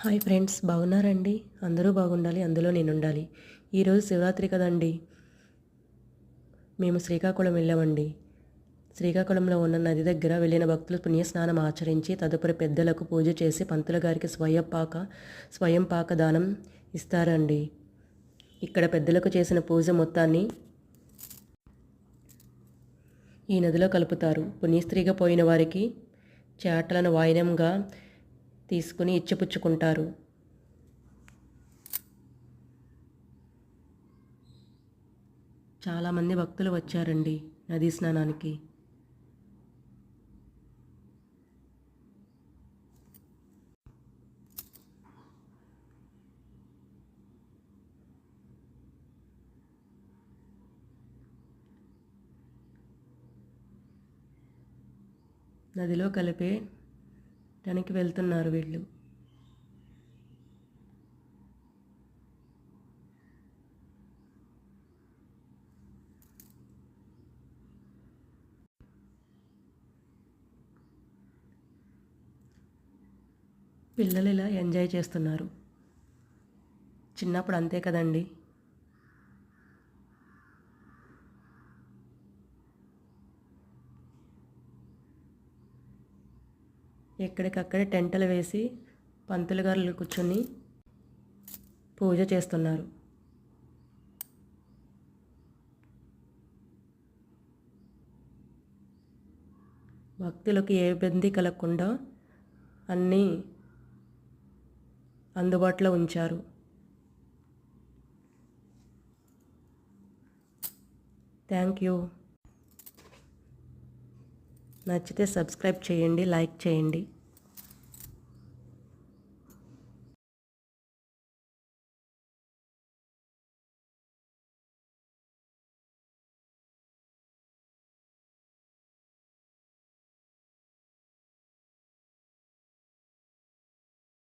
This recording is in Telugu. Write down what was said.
హాయ్ ఫ్రెండ్స్, బాగున్నారండి? అందరూ బాగుండాలి, అందులో నేను ఉండాలి. ఈరోజు శివరాత్రి కదండి. మేము శ్రీకాకుళం వెళ్ళామండి. శ్రీకాకుళంలో ఉన్న నది దగ్గర వెళ్ళిన భక్తులు పుణ్యస్నానం ఆచరించి తదుపరి పెద్దలకు పూజ చేసి పంతుల గారికి స్వయం పాక దానం ఇస్తారండి. ఇక్కడ పెద్దలకు చేసిన పూజ మొత్తాన్ని ఈ నదిలో కలుపుతారు. పుణ్యస్త్రీగా పోయిన వారికి చేటలను వాయినంగా తీసుకుని ఇచ్చిపుచ్చుకుంటారు. చాలామంది భక్తులు వచ్చారండి నదీ స్నానానికి. నదిలో కలిపే దానికి వెళ్తున్నారు వీళ్ళు. పిల్లలు ఇలా ఎంజాయ్ చేస్తున్నారు. చిన్నప్పుడు అంతే కదండి. ఎక్కడికక్కడే టెంటలు వేసి పంతులు గారు కూర్చొని పూజ చేస్తున్నారు. భక్తులకు ఏ ఇబ్బంది కలగకుండా అన్నీ అందుబాటులో ఉంచారు. Thank you. నచ్చితే సబ్స్క్రైబ్ చేయండి, లైక్ చేయండి.